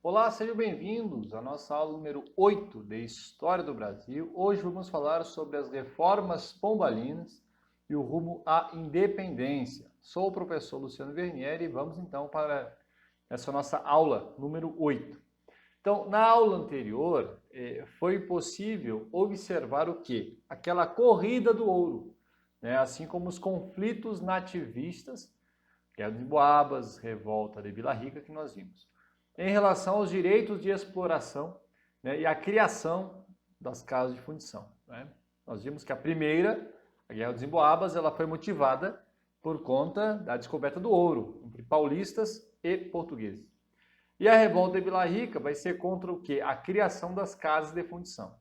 Olá, sejam bem-vindos à nossa aula número 8 de História do Brasil. Hoje vamos falar sobre as reformas pombalinas e o rumo à independência. Sou o professor Luciano Vernieri e vamos então para essa nossa aula número 8. Então, na aula anterior, foi possível observar o quê? Aquela corrida do ouro, né? Assim como os conflitos nativistas, Guerra dos Emboabas, Revolta de Vila Rica, que nós vimos. Em relação aos direitos de exploração, né, e a criação das casas de fundição, né? Nós vimos que a primeira, a Guerra dos Emboabas, ela foi motivada por conta da descoberta do ouro entre paulistas e portugueses. E a Revolta de Vila Rica vai ser contra o quê? A criação das casas de fundição.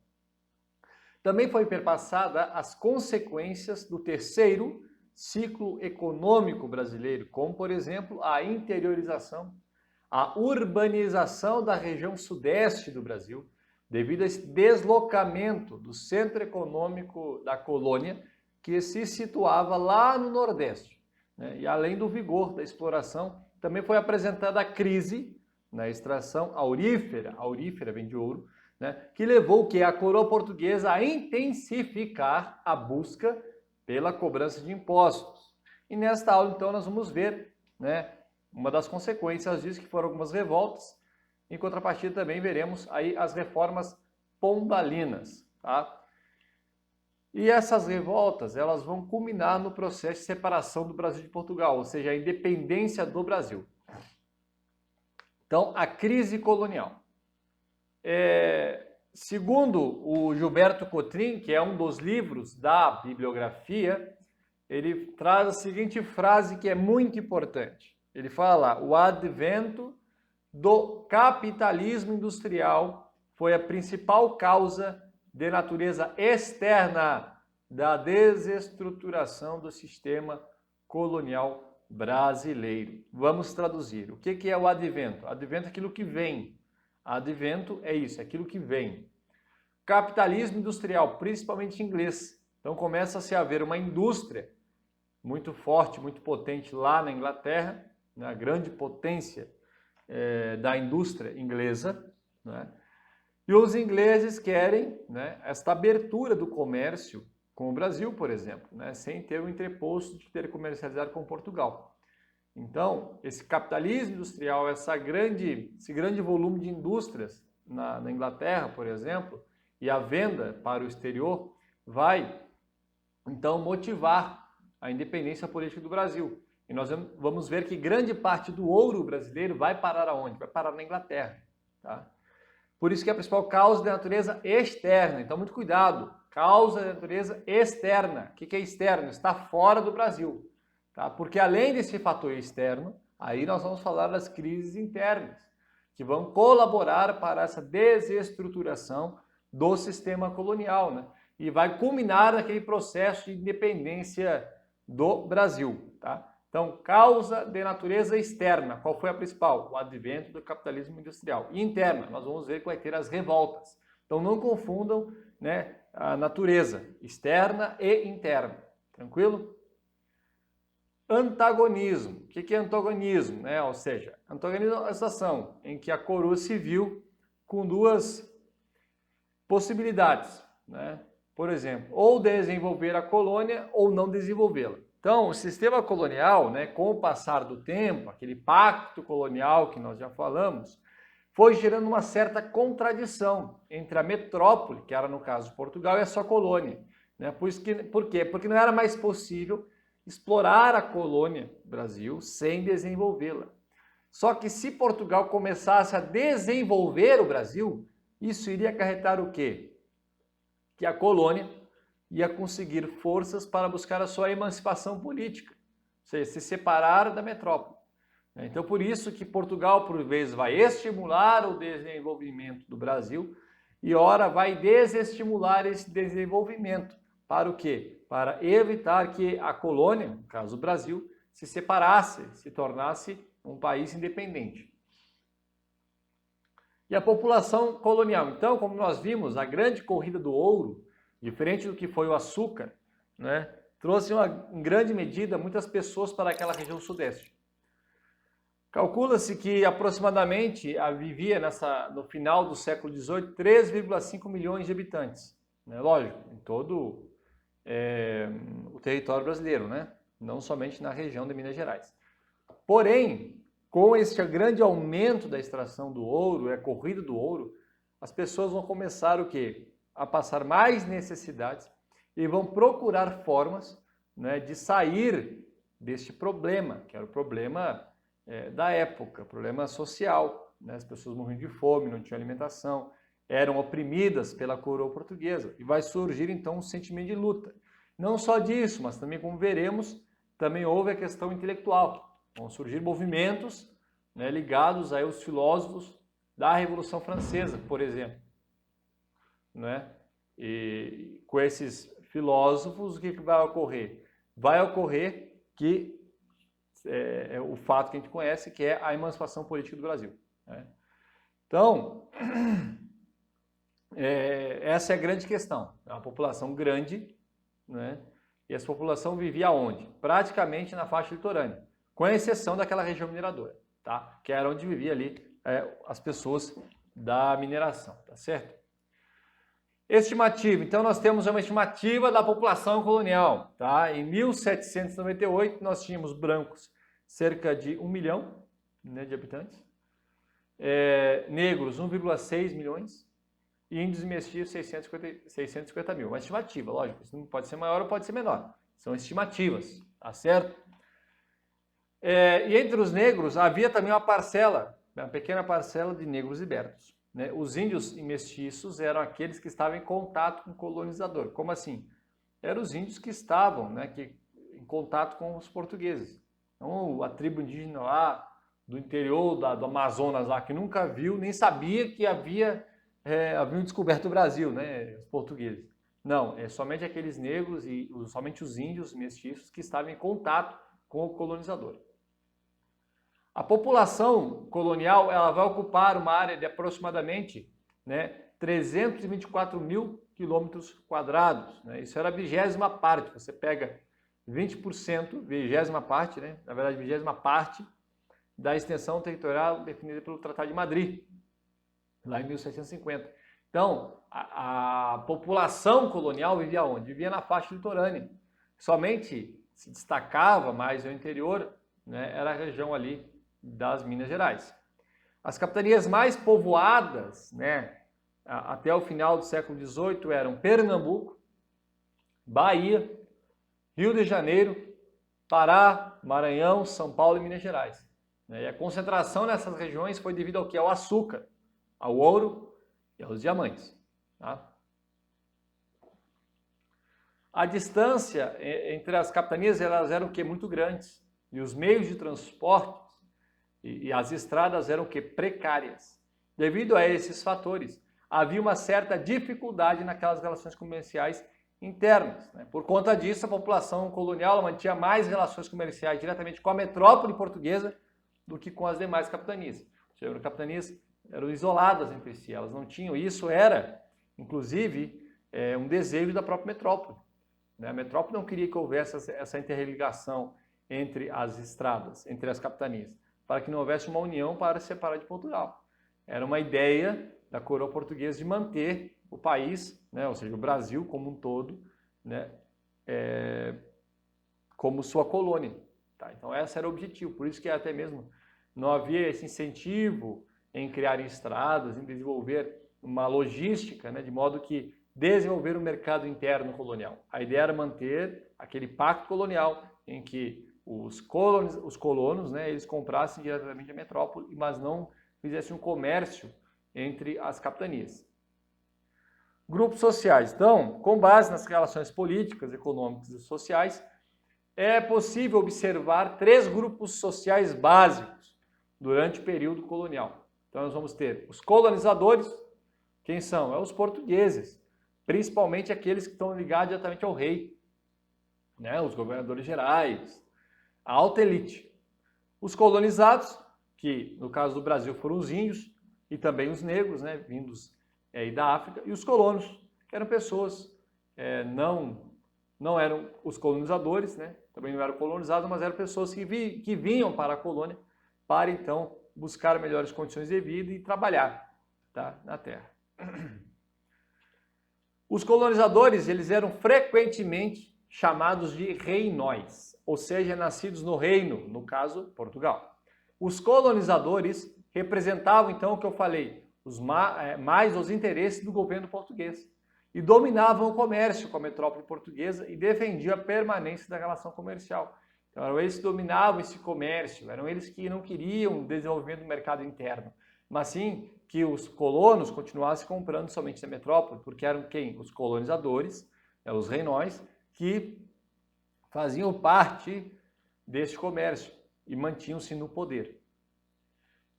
Também foi perpassada as consequências do terceiro ciclo econômico brasileiro, como, por exemplo, a interiorização, a urbanização da região sudeste do Brasil, devido a esse deslocamento do centro econômico da colônia, que se situava lá no Nordeste, né? E além do vigor da exploração, também foi apresentada a crise na extração aurífera vem de ouro, né? Que levou a coroa portuguesa a intensificar a busca pela cobrança de impostos. E nesta aula, então, nós vamos ver, né, uma das consequências disso, que foram algumas revoltas. Em contrapartida, também veremos aí as reformas pombalinas, tá? E essas revoltas, elas vão culminar no processo de separação do Brasil de Portugal, ou seja, a independência do Brasil. Então, a crise colonial. Segundo o Gilberto Cotrim, que é um dos livros da bibliografia, ele traz a seguinte frase que é muito importante. Ele fala: o advento do capitalismo industrial foi a principal causa de natureza externa da desestruturação do sistema colonial brasileiro. Vamos traduzir. O que é o advento? Advento é aquilo que vem. Advento é isso, é aquilo que vem. Capitalismo industrial, principalmente inglês. Então começa-se a haver uma indústria muito forte, muito potente lá na Inglaterra, né, a grande potência da indústria inglesa, né? E os ingleses querem, né, esta abertura do comércio com o Brasil, por exemplo, né, sem ter o entreposto de ter comercializado com Portugal. Então, esse capitalismo industrial, esse grande volume de indústrias na Inglaterra, por exemplo, e a venda para o exterior, vai, então, motivar a independência política do Brasil. E nós vamos ver que grande parte do ouro brasileiro vai parar aonde? Vai parar na Inglaterra, tá? Por isso que é a principal causa de natureza externa. Então, muito cuidado. Causa de natureza externa. O que é externo? Está fora do Brasil. Tá? Porque além desse fator externo, aí nós vamos falar das crises internas, que vão colaborar para essa desestruturação do sistema colonial, né? E vai culminar naquele processo de independência do Brasil, tá? Então, causa de natureza externa, qual foi a principal? O advento do capitalismo industrial. E interna, nós vamos ver que vai ter as revoltas. Então, não confundam, né, a natureza externa e interna. Tranquilo? Antagonismo. O que é antagonismo? Ou seja, antagonismo é uma situação em que a coroa se viu com duas possibilidades, né? Por exemplo, ou desenvolver a colônia ou não desenvolvê-la. Então, o sistema colonial, né, com o passar do tempo, aquele pacto colonial que nós já falamos, foi gerando uma certa contradição entre a metrópole, que era no caso Portugal, e a sua colônia, né? Por quê? Porque não era mais possível explorar a colônia Brasil sem desenvolvê-la. Só que se Portugal começasse a desenvolver o Brasil, isso iria acarretar o quê? Que a colônia ia conseguir forças para buscar a sua emancipação política, ou seja, se separar da metrópole. Então, por isso que Portugal, por vezes, vai estimular o desenvolvimento do Brasil e, ora, vai desestimular esse desenvolvimento. Para o quê? Para evitar que a colônia, no caso o Brasil, se separasse, se tornasse um país independente. E a população colonial. Então, como nós vimos, a grande corrida do ouro, diferente do que foi o açúcar, né, trouxe em grande medida muitas pessoas para aquela região sudeste. Calcula-se que aproximadamente vivia no final do século XVIII 3,5 milhões de habitantes. Né? Lógico, em todo o território brasileiro, né? Não somente na região de Minas Gerais. Porém, com este grande aumento da extração do ouro, a corrida do ouro, as pessoas vão começar o quê? A passar mais necessidades e vão procurar formas, né, de sair deste problema, que era o problema da época, problema social. Né? As pessoas morriam de fome, não tinham alimentação, eram oprimidas pela coroa portuguesa. E vai surgir então um sentimento de luta. Não só disso, mas também, como veremos, também houve a questão intelectual. Vão surgir movimentos, né, ligados aí aos filósofos da Revolução Francesa, por exemplo. Né? E com esses filósofos, o que vai ocorrer? Vai ocorrer que o fato que a gente conhece, que é a emancipação política do Brasil. Né? Então, essa é a grande questão. É uma população grande, né? E essa população vivia onde? Praticamente na faixa litorânea, com exceção daquela região mineradora, tá? Que era onde vivia ali as pessoas da mineração, tá certo? Estimativa. Então, nós temos uma estimativa da população colonial, tá? Em 1798, nós tínhamos brancos cerca de 1 milhão, né, de habitantes, negros 1,6 milhões, e índios e mestiços 650 mil. Uma estimativa, lógico, isso não pode ser maior ou pode ser menor. São estimativas, tá certo? E entre os negros havia também uma pequena parcela de negros libertos. Né? Os índios e mestiços eram aqueles que estavam em contato com o colonizador. Como assim? Eram os índios que estavam, né, em contato com os portugueses. Então, a tribo indígena lá do interior do Amazonas, lá, que nunca viu, nem sabia que haviam descoberto o Brasil, né, os portugueses. Não, é somente aqueles negros e somente os índios mestiços que estavam em contato com o colonizador. A população colonial ela vai ocupar uma área de aproximadamente, né, 324 mil quilômetros quadrados. Né? Isso era a 20ª parte. Você pega 20%, 20ª parte, né? Na verdade, 20ª parte da extensão territorial definida pelo Tratado de Madrid, lá em 1750. Então, a população colonial vivia onde? Vivia na faixa litorânea. Somente se destacava mais no interior, né, era a região ali das Minas Gerais. As capitanias mais povoadas, né, até o final do século XVIII eram Pernambuco, Bahia, Rio de Janeiro, Pará, Maranhão, São Paulo e Minas Gerais. E a concentração nessas regiões foi devido ao que? Ao açúcar, ao ouro e aos diamantes. Tá? A distância entre as capitanias elas eram o que? Muito grandes. E os meios de transporte e as estradas eram o que? Precárias. Devido a esses fatores, havia uma certa dificuldade naquelas relações comerciais internas. Né? Por conta disso, a população colonial mantinha mais relações comerciais diretamente com a metrópole portuguesa do que com as demais capitanias. As capitanias eram isoladas entre si, elas não tinham. Isso era, inclusive, um desejo da própria metrópole. Né? A metrópole não queria que houvesse essa interligação entre as estradas, entre as capitanias, para que não houvesse uma união para se separar de Portugal. Era uma ideia da coroa portuguesa de manter o país, né, ou seja, o Brasil como um todo, né, como sua colônia. Tá? Então, esse era o objetivo. Por isso que até mesmo não havia esse incentivo em criar estradas, em desenvolver uma logística, né, de modo que desenvolver o mercado interno colonial. A ideia era manter aquele pacto colonial em que os colonos, né, eles comprassem diretamente a metrópole, mas não fizessem um comércio entre as capitanias. Grupos sociais. Então, com base nas relações políticas, econômicas e sociais, é possível observar 3 grupos sociais básicos durante o período colonial. Então, nós vamos ter os colonizadores. Quem são? Os portugueses, principalmente aqueles que estão ligados diretamente ao rei, né? Os governadores gerais, a alta elite. Os colonizados, que no caso do Brasil foram os índios e também os negros, né, vindos da África, e os colonos, que eram pessoas, não eram os colonizadores, né, também não eram colonizados, mas eram pessoas que vinham para a colônia para então buscar melhores condições de vida e trabalhar, tá, na terra. Os colonizadores, eles eram frequentemente chamados de reinóis, ou seja, nascidos no reino, no caso, Portugal. Os colonizadores representavam, então, o que eu falei, mais os interesses do governo português e dominavam o comércio com a metrópole portuguesa e defendiam a permanência da relação comercial. Então, eram eles que dominavam esse comércio, eram eles que não queriam o desenvolvimento do mercado interno, mas sim que os colonos continuassem comprando somente na metrópole, porque eram quem? Os colonizadores, os reinóis, que faziam parte desse comércio e mantinham-se no poder.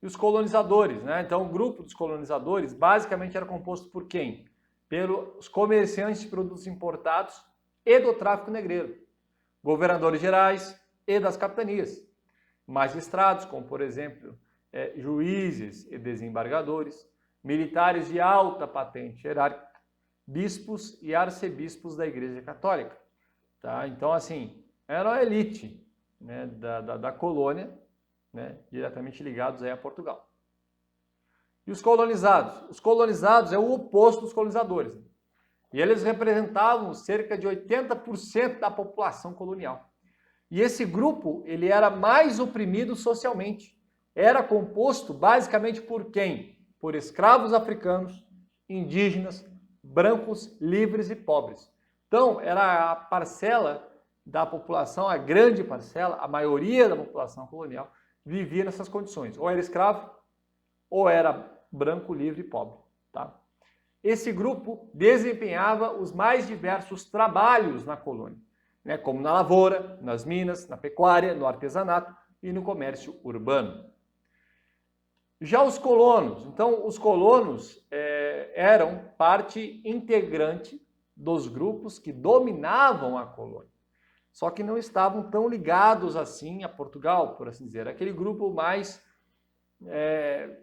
E os colonizadores, né? Então o grupo dos colonizadores basicamente era composto por quem? Pelos comerciantes de produtos importados e do tráfico negreiro, governadores gerais e das capitanias, magistrados, como por exemplo juízes e desembargadores, militares de alta patente hierárquica, bispos e arcebispos da Igreja Católica. Tá? Então, assim, era a elite, né, da colônia, né, diretamente ligados aí a Portugal. E os colonizados? Os colonizados é o oposto dos colonizadores. Né? E eles representavam cerca de 80% da população colonial. E esse grupo, ele era mais oprimido socialmente. Era composto basicamente por quem? Por escravos africanos, indígenas, brancos, livres e pobres. Então, era a parcela da população, a grande parcela, a maioria da população colonial, vivia nessas condições. Ou era escravo, ou era branco, livre e pobre. Tá? Esse grupo desempenhava os mais diversos trabalhos na colônia, né? Como na lavoura, nas minas, na pecuária, no artesanato e no comércio urbano. Já os colonos, então os colonos eram parte integrante dos grupos que dominavam a colônia, só que não estavam tão ligados assim a Portugal, por assim dizer. Aquele grupo mais,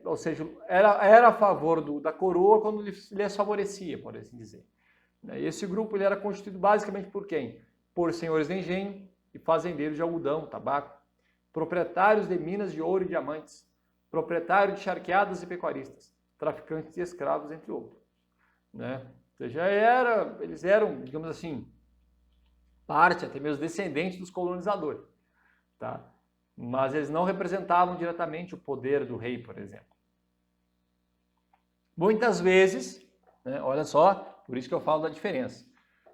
ou seja, era a favor da coroa quando lhes favorecia, por assim dizer. E esse grupo ele era constituído basicamente por quem? Por senhores de engenho e fazendeiros de algodão, tabaco, proprietários de minas de ouro e diamantes, proprietário de charqueadas e pecuaristas, traficantes de escravos, entre outros. Né? Ou seja, eles eram, digamos assim, parte, até mesmo descendentes dos colonizadores. Tá? Mas eles não representavam diretamente o poder do rei, por exemplo. Muitas vezes, né, olha só, por isso que eu falo da diferença.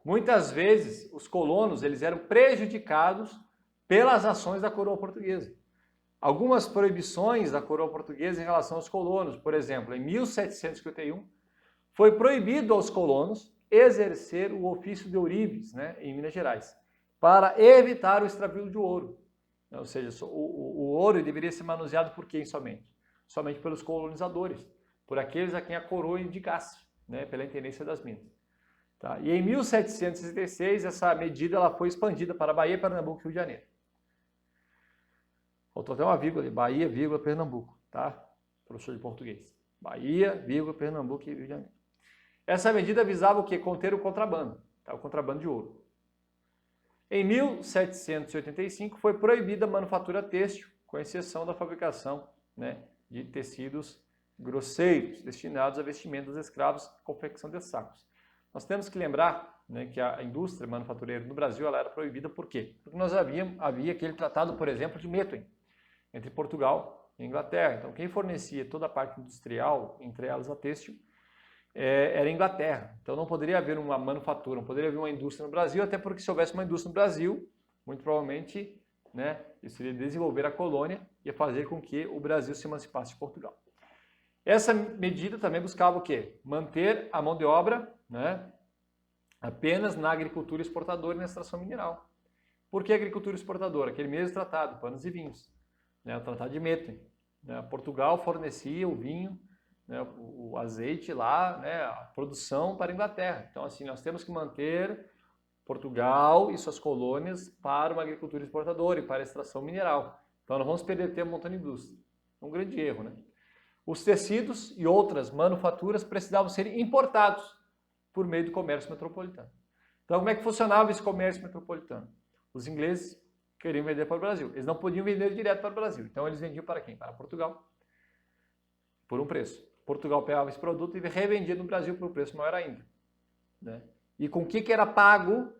Muitas vezes, os colonos eles eram prejudicados pelas ações da coroa portuguesa. Algumas proibições da coroa portuguesa em relação aos colonos, por exemplo, em 1751, foi proibido aos colonos exercer o ofício de ourives, né, em Minas Gerais, para evitar o extravio de ouro. Ou seja, o ouro deveria ser manuseado por quem somente? Somente pelos colonizadores, por aqueles a quem a coroa indicasse, né, pela intendência das minas. Tá? E em 1766, essa medida ela foi expandida para Bahia, Pernambuco e Rio de Janeiro. Faltou até uma vírgula ali, Bahia, vírgula, Pernambuco, tá? Professor de português. Bahia, vírgula, Pernambuco e Rio de Janeiro. Essa medida visava o quê? Conter o contrabando, tá? O contrabando de ouro. Em 1785 foi proibida a manufatura têxtil, com exceção da fabricação, né, de tecidos grosseiros, destinados a vestimento dos escravos e confecção de sacos. Nós temos que lembrar, né, que a indústria manufatureira no Brasil ela era proibida por quê? Porque nós havia aquele tratado, por exemplo, de Methuen, entre Portugal e Inglaterra. Então, quem fornecia toda a parte industrial, entre elas a têxtil, era a Inglaterra. Então, não poderia haver uma manufatura, não poderia haver uma indústria no Brasil, até porque se houvesse uma indústria no Brasil, muito provavelmente, né, isso iria desenvolver a colônia e fazer com que o Brasil se emancipasse de Portugal. Essa medida também buscava o quê? Manter a mão de obra, né, apenas na agricultura exportadora e na extração mineral. Por que agricultura exportadora? Aquele mesmo tratado, panos e vinhos, né, o tratado de Methuen. Né, Portugal fornecia o vinho, né, o azeite lá, né, a produção para a Inglaterra. Então, assim, nós temos que manter Portugal e suas colônias para uma agricultura exportadora e para a extração mineral. Então, nós vamos perder tempo montando indústria. Um grande erro, né? Os tecidos e outras manufaturas precisavam ser importados por meio do comércio metropolitano. Então, como é que funcionava esse comércio metropolitano? Os ingleses queriam vender para o Brasil. Eles não podiam vender direto para o Brasil. Então eles vendiam para quem? Para Portugal, por um preço. Portugal pegava esse produto e revendia no Brasil por um preço maior ainda, né? E com o que era pago?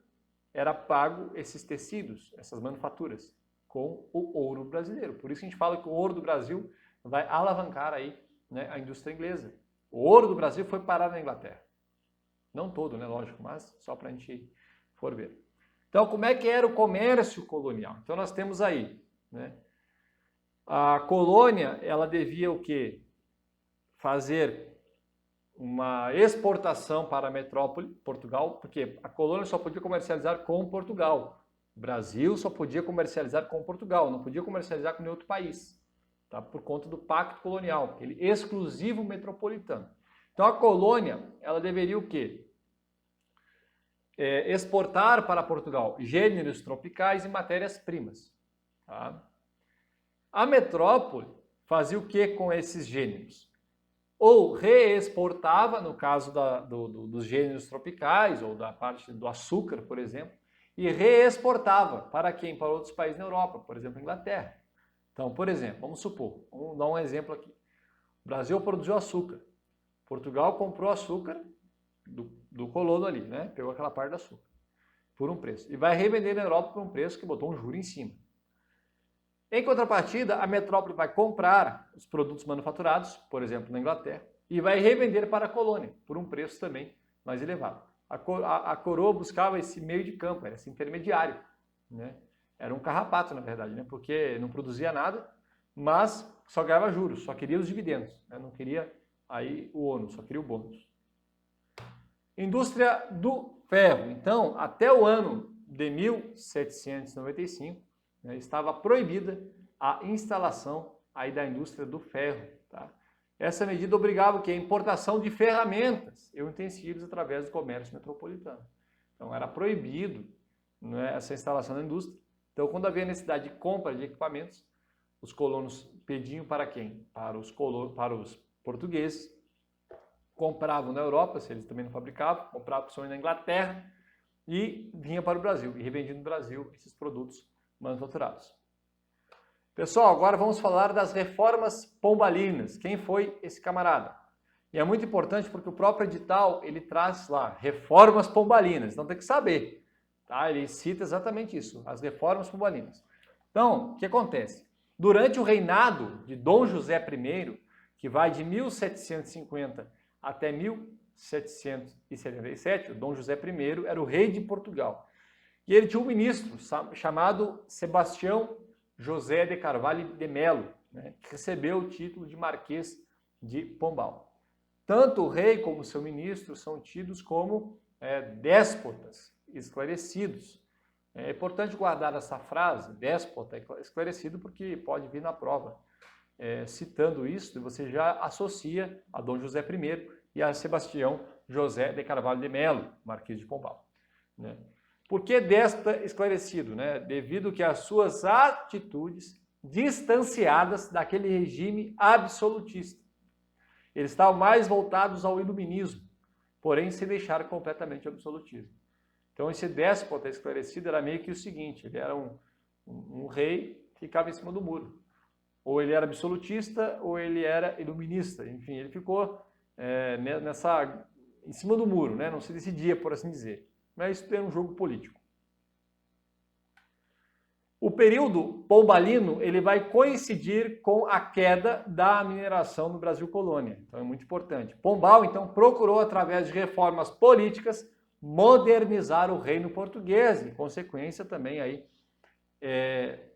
Era pago esses tecidos, essas manufaturas, com o ouro brasileiro. Por isso que a gente fala que o ouro do Brasil vai alavancar aí, né, a indústria inglesa. O ouro do Brasil foi parar na Inglaterra. Não todo, né, lógico, mas só para a gente for ver. Então, como é que era o comércio colonial? Então, nós temos aí, né, a colônia, ela devia o quê? Fazer uma exportação para a metrópole, Portugal, porque a colônia só podia comercializar com Portugal. O Brasil só podia comercializar com Portugal, não podia comercializar com nenhum outro país, tá? Por conta do pacto colonial, aquele exclusivo metropolitano. Então a colônia, ela deveria o quê? Exportar para Portugal gêneros tropicais e matérias-primas. Tá? A metrópole fazia o que com esses gêneros? Ou reexportava, no caso dos gêneros tropicais, ou da parte do açúcar, por exemplo, e reexportava para quem? Para outros países na Europa, por exemplo, a Inglaterra. Então, por exemplo, vamos supor, vamos dar um exemplo aqui. O Brasil produziu açúcar. Portugal comprou açúcar do colono ali, né? Pegou aquela parte do açúcar, por um preço. E vai revender na Europa por um preço que botou um juro em cima. Em contrapartida, a metrópole vai comprar os produtos manufaturados, por exemplo, na Inglaterra, e vai revender para a colônia, por um preço também mais elevado. A coroa buscava esse meio de campo, era esse intermediário, né? Era um carrapato, na verdade, né? Porque não produzia nada, mas só ganhava juros, só queria os dividendos, né? Não queria aí o ônus, só queria o bônus. Indústria do ferro. Então, até o ano de 1795, né, estava proibida a instalação aí da indústria do ferro. Tá? Essa medida obrigava o quê? A importação de ferramentas e utensílios através do comércio metropolitano. Então, era proibido, né, essa instalação da indústria. Então, quando havia necessidade de compra de equipamentos, os colonos pediam para quem? Para os portugueses. Compravam na Europa, se eles também não fabricavam, compravam principalmente na Inglaterra e vinha para o Brasil, e revendia no Brasil esses produtos manufaturados. Pessoal, agora vamos falar das reformas pombalinas. Quem foi esse camarada? E é muito importante porque o próprio edital, ele traz lá, reformas pombalinas, então tem que saber, tá? Ele cita exatamente isso, as reformas pombalinas. Então, o que acontece? Durante o reinado de Dom José I, que vai de 1750 até 1777, o Dom José I era o rei de Portugal. E ele tinha um ministro chamado Sebastião José de Carvalho de Melo, né, que recebeu o título de Marquês de Pombal. Tanto o rei como o seu ministro são tidos como déspotas esclarecidos. É importante guardar essa frase, déspota esclarecido, porque pode vir na prova. Citando isso, você já associa a Dom José I e a Sebastião José de Carvalho de Melo, Marquês de Pombal. Né? Por que déspota esclarecido? Né? Devido que as suas atitudes distanciadas daquele regime absolutista. Eles estavam mais voltados ao iluminismo, porém sem deixar completamente o absolutismo. Então esse déspota esclarecido era meio que o seguinte, ele era um rei que ficava em cima do muro. Ou ele era absolutista, ou ele era iluminista. Enfim, ele ficou em cima do muro, né? Não se decidia, por assim dizer. Mas isso era um jogo político. O período pombalino ele vai coincidir com a queda da mineração no Brasil colônia. Então é muito importante. Pombal, então, procurou, através de reformas políticas, modernizar o reino português, em consequência também aí,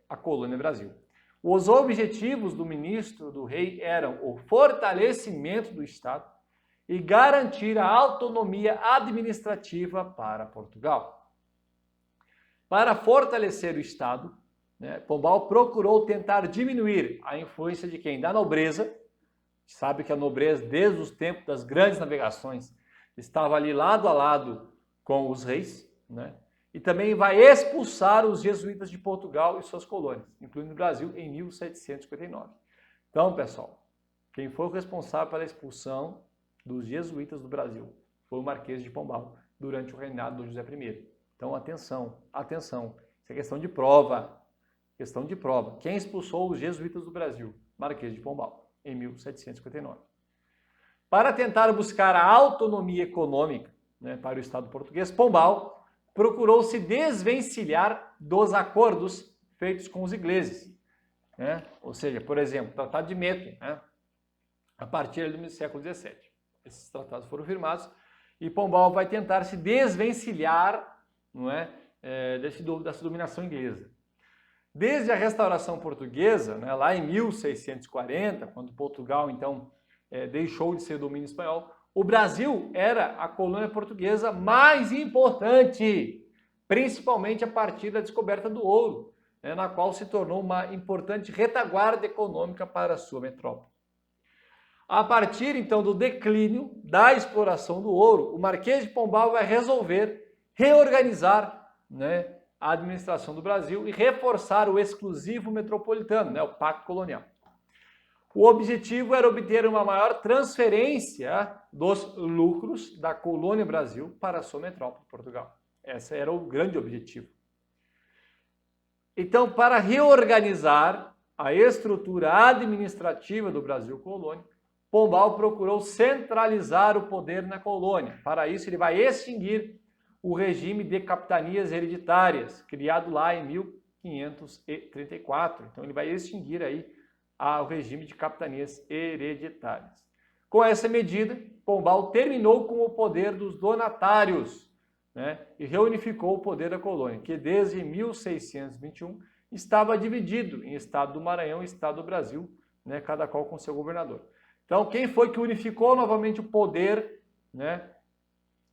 a colônia Brasil. Os objetivos do ministro do rei eram o fortalecimento do Estado e garantir a autonomia administrativa para Portugal. Para fortalecer o Estado, né, Pombal procurou tentar diminuir a influência de quem? Da nobreza. Sabe que a nobreza, desde os tempos das grandes navegações, estava ali lado a lado com os reis, né? E também vai expulsar os jesuítas de Portugal e suas colônias, incluindo o Brasil, em 1759. Então, pessoal, quem foi o responsável pela expulsão dos jesuítas do Brasil foi o Marquês de Pombal, durante o reinado do José I. Então, atenção, atenção, isso é questão de prova. Questão de prova. Quem expulsou os jesuítas do Brasil? Marquês de Pombal, em 1759. Para tentar buscar a autonomia econômica, né, para o Estado português, Pombal procurou se desvencilhar dos acordos feitos com os ingleses. Né? Ou seja, por exemplo, o Tratado de Methuen, né? A partir do século XVII. Esses tratados foram firmados e Pombal vai tentar se desvencilhar, não é, dessa dominação inglesa. Desde a restauração portuguesa, né, lá em 1640, quando Portugal, então, deixou de ser domínio espanhol, o Brasil era a colônia portuguesa mais importante, principalmente a partir da descoberta do ouro, né, na qual se tornou uma importante retaguarda econômica para a sua metrópole. A partir, então, do declínio da exploração do ouro, o Marquês de Pombal vai resolver reorganizar, né, a administração do Brasil e reforçar o exclusivo metropolitano, né, o Pacto Colonial. O objetivo era obter uma maior transferência dos lucros da colônia Brasil para a sua metrópole, Portugal. Esse era o grande objetivo. Então, para reorganizar a estrutura administrativa do Brasil colônia, Pombal procurou centralizar o poder na colônia. Para isso, ele vai extinguir o regime de capitanias hereditárias, criado lá em 1534. Então, ele vai extinguir aí o regime de capitanias hereditárias. Com essa medida, Pombal terminou com o poder dos donatários, né, e reunificou o poder da colônia, que desde 1621 estava dividido em Estado do Maranhão e Estado do Brasil, né, cada qual com seu governador. Então, quem foi que unificou novamente o poder, né,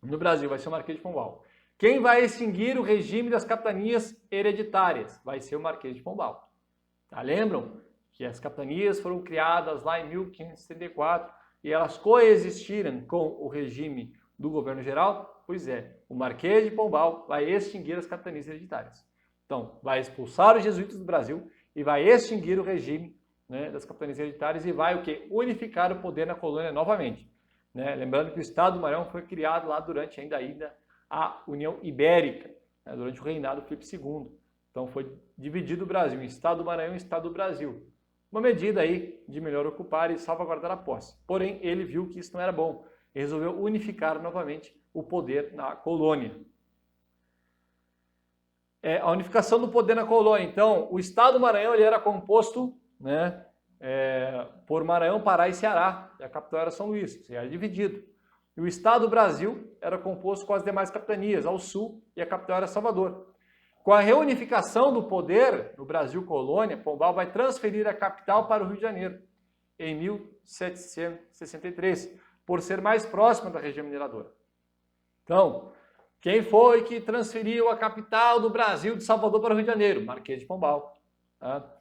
no Brasil? Vai ser o Marquês de Pombal. Quem vai extinguir o regime das capitanias hereditárias? Vai ser o Marquês de Pombal. Tá? Lembram que as capitanias foram criadas lá em 1574 e elas coexistiram com o regime do governo geral? Pois é, o Marquês de Pombal vai extinguir as capitanias hereditárias. Então, vai expulsar os jesuítas do Brasil e vai extinguir o regime, né, das capitanias hereditárias e vai o quê? Unificar o poder na colônia novamente. Né? Lembrando que o Estado do Maranhão foi criado lá durante ainda a União Ibérica, né, durante o reinado do Filipe II. Então foi dividido o Brasil em Estado do Maranhão e Estado do Brasil. Uma medida aí de melhor ocupar e salvaguardar a posse. Porém, ele viu que isso não era bom e resolveu unificar novamente o poder na colônia. A unificação do poder na colônia. Então, o Estado do Maranhão ele era composto, né, por Maranhão, Pará e Ceará. E a capital era São Luís, era dividido. E o Estado do Brasil era composto com as demais capitanias, ao sul, e a capital era Salvador. Com a reunificação do poder no Brasil colônia, Pombal vai transferir a capital para o Rio de Janeiro, em 1763, por ser mais próxima da região mineradora. Então, quem foi que transferiu a capital do Brasil de Salvador para o Rio de Janeiro? Marquês de Pombal. Tá?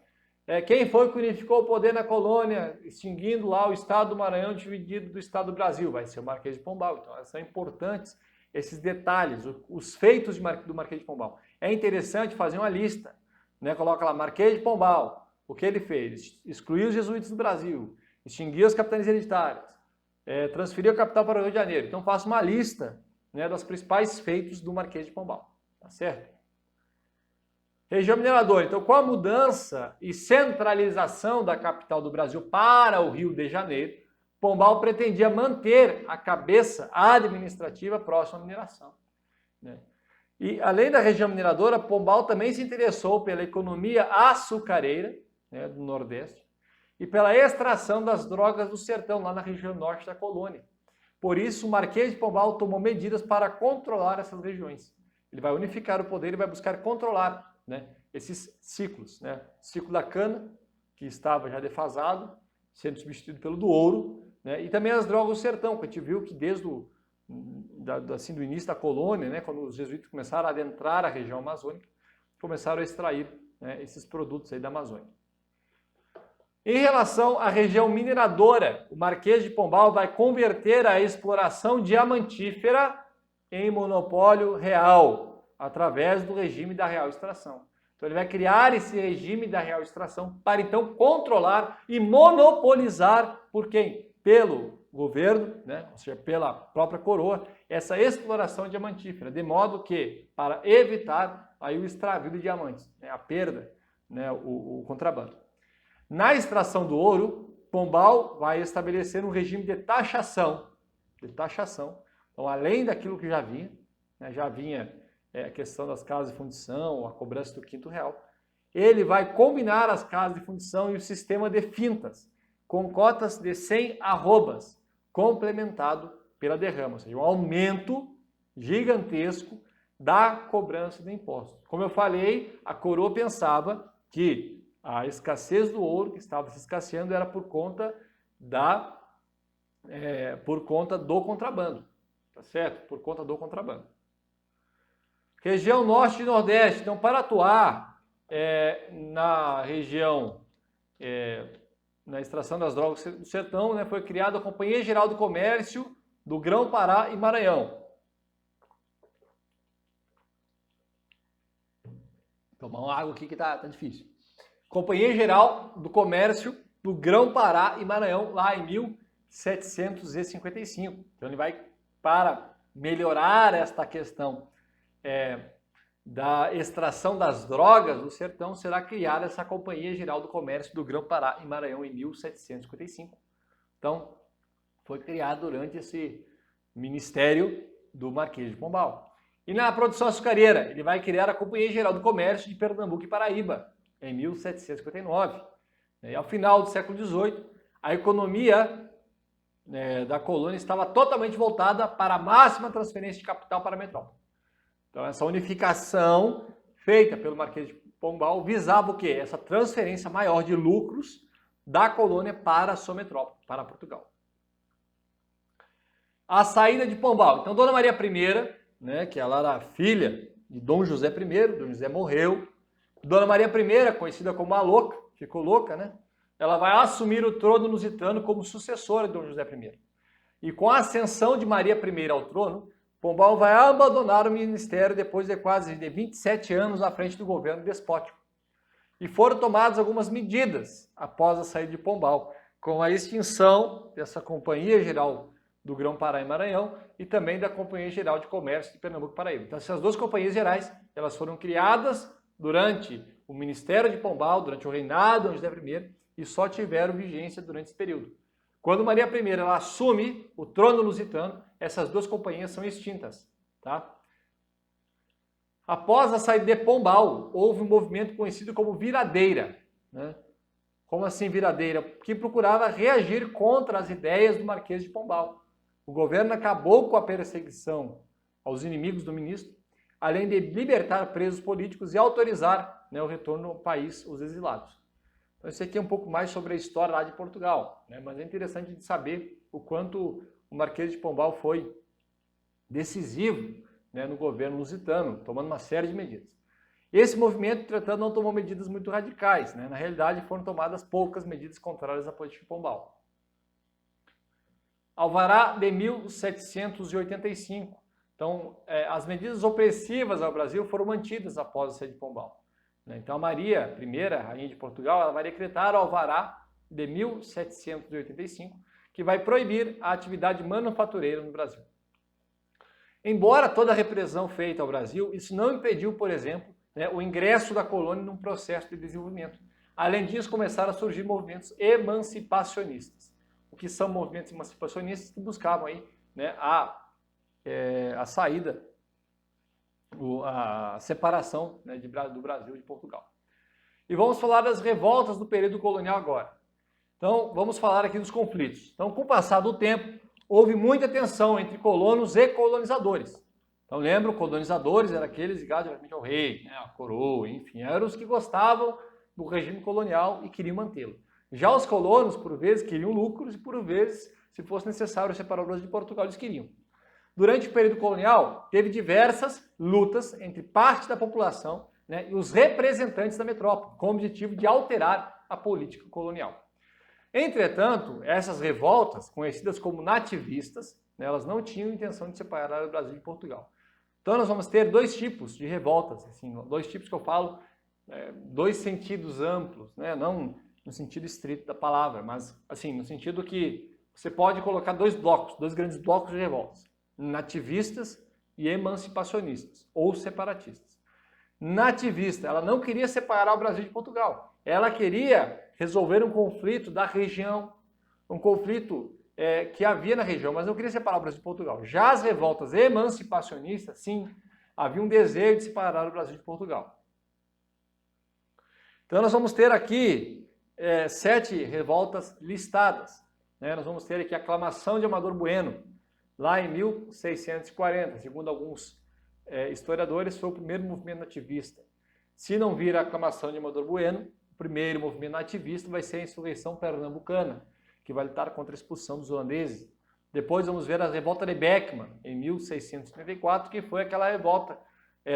Quem foi que unificou o poder na colônia, extinguindo lá o Estado do Maranhão dividido do Estado do Brasil? Vai ser o Marquês de Pombal. Então, são importantes esses detalhes, os feitos do Marquês de Pombal. É interessante fazer uma lista, né? Coloca lá, Marquês de Pombal, o que ele fez? Excluiu os jesuítas do Brasil, extinguiu as capitanias hereditárias, transferiu a capital para o Rio de Janeiro. Então, faça uma lista, né, dos principais feitos do Marquês de Pombal. Tá certo? Região mineradora. Então, com a mudança e centralização da capital do Brasil para o Rio de Janeiro, Pombal pretendia manter a cabeça administrativa próxima à mineração. Né? E, além da região mineradora, Pombal também se interessou pela economia açucareira, né, do Nordeste e pela extração das drogas do sertão, lá na região norte da colônia. Por isso, o Marquês de Pombal tomou medidas para controlar essas regiões. Ele vai unificar o poder e vai buscar controlar, né, esses ciclos. Né? O ciclo da cana, que estava já defasado, sendo substituído pelo do ouro, né? E também as drogas do sertão, que a gente viu que desde do início da colônia, né, quando os jesuítas começaram a adentrar a região amazônica, começaram a extrair, né, esses produtos aí da Amazônia. Em relação à região mineradora, o Marquês de Pombal vai converter a exploração diamantífera em monopólio real, através do regime da real extração. Então ele vai criar esse regime da real extração para então controlar e monopolizar por quem? Pelo governo, né? Ou seja, pela própria coroa, essa exploração diamantífera, de modo que, para evitar aí o extravio de diamantes, né? A perda né, o contrabando. Na extração do ouro, Pombal vai estabelecer um regime de taxação. Então, além daquilo que já vinha, né, a questão das casas de fundição, a cobrança do quinto real, ele vai combinar as casas de fundição e o sistema de fintas, com cotas de 100 arrobas, complementado pela derrama, ou seja, um aumento gigantesco da cobrança de impostos. Como eu falei, a coroa pensava que a escassez do ouro que estava se escasseando era por conta do contrabando, tá certo? Por conta do contrabando. Região Norte e Nordeste. Então, para atuar na região, na extração das drogas do sertão, né, foi criada a Companhia Geral do Comércio do Grão-Pará e Maranhão. Tomar uma água aqui que tá difícil. Companhia Geral do Comércio do Grão-Pará e Maranhão, lá em 1755. Então ele vai, para melhorar esta questão da extração das drogas do sertão, será criada essa Companhia Geral do Comércio do Grão-Pará e Maranhão em 1755. Então, foi criado durante esse ministério do Marquês de Pombal. E na produção açucareira, ele vai criar a Companhia Geral do Comércio de Pernambuco e Paraíba, em 1759. E ao final do século XVIII, a economia da colônia estava totalmente voltada para a máxima transferência de capital para a metrópole. Então, essa unificação feita pelo Marquês de Pombal visava o quê? Essa transferência maior de lucros da colônia para a sua metrópole, para Portugal. A saída de Pombal. Então, Dona Maria I, né, que ela era filha de Dom José I, Dom José morreu. Dona Maria I, conhecida como a Louca, ficou louca, né? Ela vai assumir o trono lusitano como sucessora de Dom José I. E com a ascensão de Maria I ao trono, Pombal vai abandonar o ministério depois de quase 27 anos à frente do governo despótico. E foram tomadas algumas medidas após a saída de Pombal, com a extinção dessa Companhia Geral do Grão-Pará e Maranhão e também da Companhia Geral de Comércio de Pernambuco e Paraíba. Então, essas duas companhias gerais, elas foram criadas durante o Ministério de Pombal, durante o reinado de Dom José I, e só tiveram vigência durante esse período. Quando Maria I ela assume o trono lusitano, essas duas companhias são extintas. Tá? Após a saída de Pombal, houve um movimento conhecido como viradeira. Né? Como assim viradeira? Que procurava reagir contra as ideias do Marquês de Pombal. O governo acabou com a perseguição aos inimigos do ministro, além de libertar presos políticos e autorizar, né, o retorno ao país, os exilados. Então, isso aqui é um pouco mais sobre a história lá de Portugal, né, mas é interessante de saber o quanto o Marquês de Pombal foi decisivo, né, no governo lusitano, tomando uma série de medidas. Esse movimento, entretanto, não tomou medidas muito radicais. Né? Na realidade, foram tomadas poucas medidas contrárias à política de Pombal. Alvará de 1785. Então, as medidas opressivas ao Brasil foram mantidas após a saída de Pombal. Então, a Maria I, a rainha de Portugal, ela vai decretar o Alvará de 1785, que vai proibir a atividade manufatureira no Brasil. Embora toda a repressão feita ao Brasil, isso não impediu, por exemplo, né, o ingresso da colônia num processo de desenvolvimento. Além disso, começaram a surgir movimentos emancipacionistas. O que são movimentos emancipacionistas que buscavam aí, né, a saída, a separação, né, do Brasil e de Portugal. E vamos falar das revoltas do período colonial agora. Então, vamos falar aqui dos conflitos. Então, com o passar do tempo, houve muita tensão entre colonos e colonizadores. Então, lembram, colonizadores eram aqueles ligados diretamente ao rei, né, à coroa, enfim, eram os que gostavam do regime colonial e queriam mantê-lo. Já os colonos, por vezes, queriam lucros e, por vezes, se fosse necessário separar o Brasil de Portugal, eles queriam. Durante o período colonial, teve diversas lutas entre parte da população, né, e os representantes da metrópole, com o objetivo de alterar a política colonial. Entretanto, essas revoltas, conhecidas como nativistas, né, elas não tinham intenção de separar o Brasil de Portugal. Então, nós vamos ter dois tipos de revoltas, assim, dois tipos que eu falo, dois sentidos amplos, né, não no sentido estrito da palavra, mas assim, no sentido que você pode colocar dois grandes blocos de revoltas, nativistas e emancipacionistas, ou separatistas. nativista. Ela não queria separar o Brasil de Portugal. Ela queria resolver um conflito da região, um conflito que havia na região, mas não queria separar o Brasil de Portugal. Já as revoltas emancipacionistas, sim, havia um desejo de separar o Brasil de Portugal. Então nós vamos ter aqui 7 revoltas listadas. Nós vamos ter aqui a aclamação de Amador Bueno, lá em 1640. Segundo alguns historiadores, foi o primeiro movimento nativista. Se não vir a aclamação de Amador Bueno, o primeiro movimento nativista vai ser a insurreição pernambucana, que vai lutar contra a expulsão dos holandeses. Depois vamos ver a revolta de Beckman, em 1634, que foi aquela revolta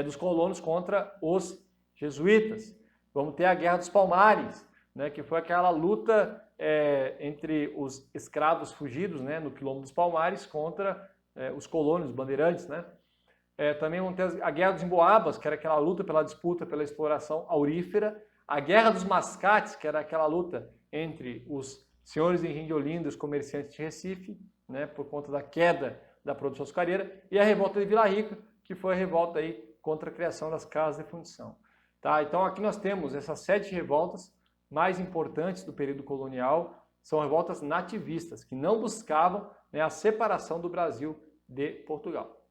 dos colonos contra os jesuítas. Vamos ter a Guerra dos Palmares, que foi aquela luta entre os escravos fugidos, no Quilombo dos Palmares, contra os colonos, os bandeirantes. Também vamos ter a Guerra dos Emboabas, que era aquela luta pela disputa pela exploração aurífera. A Guerra dos Mascates, que era aquela luta entre os senhores de Engenho de Olinda e os comerciantes de Recife, por conta da queda da produção açucareira. E a Revolta de Vila Rica, que foi a revolta aí contra a criação das casas de fundição. Tá? Então aqui nós temos essas 7 revoltas mais importantes do período colonial, são revoltas nativistas, que não buscavam a separação do Brasil de Portugal.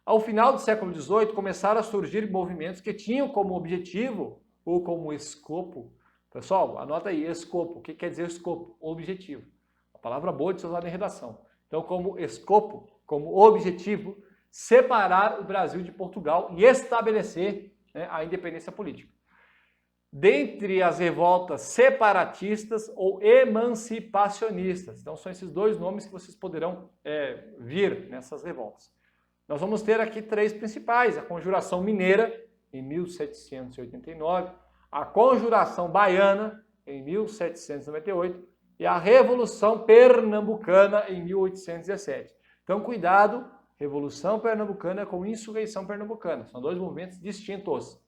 Ao final do século XVIII, começaram a surgir movimentos que tinham como objetivo, ou como escopo, pessoal, anota aí, escopo, o que quer dizer escopo? Objetivo. A palavra boa de ser usada em redação. Então, como escopo, como objetivo, separar o Brasil de Portugal e estabelecer a independência política. Dentre as revoltas separatistas ou emancipacionistas. Então, são esses 2 nomes que vocês poderão vir nessas revoltas. Nós vamos ter aqui 3 principais. A Conjuração Mineira, em 1789. A Conjuração Baiana, em 1798. E a Revolução Pernambucana, em 1817. Então, cuidado, Revolução Pernambucana com Insurreição Pernambucana. São 2 movimentos distintos.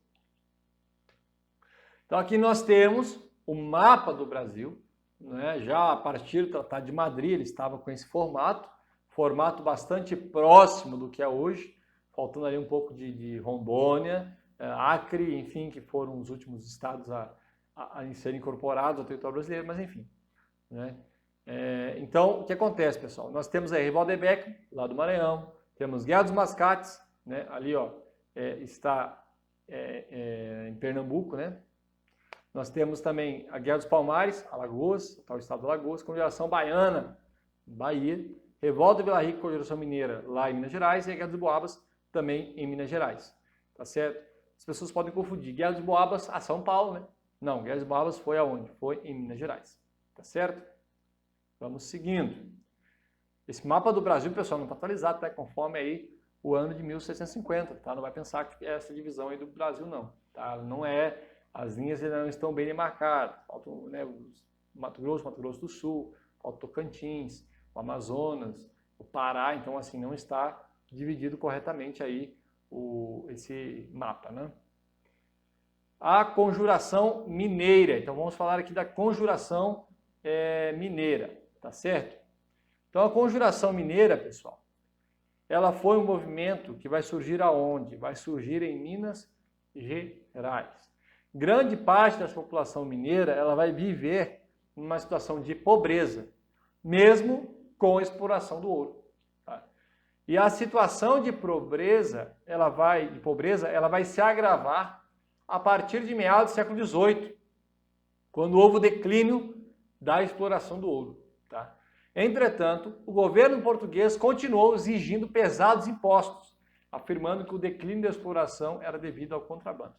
Então aqui nós temos o mapa do Brasil, já a partir do Tratado de Madrid ele estava com esse formato bastante próximo do que é hoje, faltando ali um pouco de Rondônia, Acre, enfim, que foram os últimos estados a serem incorporados ao território brasileiro, mas enfim. Então, o que acontece, pessoal? Nós temos a Revolta de Beckman, lá do Maranhão, temos Guerra dos Mascates, ali está em Pernambuco, Nós temos também a Guerra dos Palmares, Alagoas, tal estado de Alagoas, Conjuração Baiana, Bahia, Revolta de Vila Rica, Conjuração Mineira, lá em Minas Gerais, e a Guerra dos Boabas, também em Minas Gerais. Tá certo? As pessoas podem confundir Guerra dos Boabas a São Paulo, Não, Guerra dos Boabas foi aonde? Foi em Minas Gerais. Tá certo? Vamos seguindo. Esse mapa do Brasil, pessoal, não está atualizado, tá? Conforme aí o ano de 1650, tá? Não vai pensar que é essa divisão aí do Brasil, não. Tá? Não é, as linhas ainda não estão bem demarcadas. Faltam, o Mato Grosso do Sul, falta o Tocantins, o Amazonas, o Pará, então assim, não está dividido corretamente aí esse mapa, A Conjuração Mineira. Então vamos falar aqui da Conjuração Mineira, tá certo? Então a Conjuração Mineira, pessoal, ela foi um movimento que vai surgir aonde? Vai surgir em Minas Gerais. Grande parte dessa população mineira, ela vai viver numa situação de pobreza, mesmo com a exploração do ouro. Tá? E a situação de pobreza, ela vai se agravar a partir de meados do século XVIII, quando houve o declínio da exploração do ouro. Tá? Entretanto, o governo português continuou exigindo pesados impostos, afirmando que o declínio da exploração era devido ao contrabando.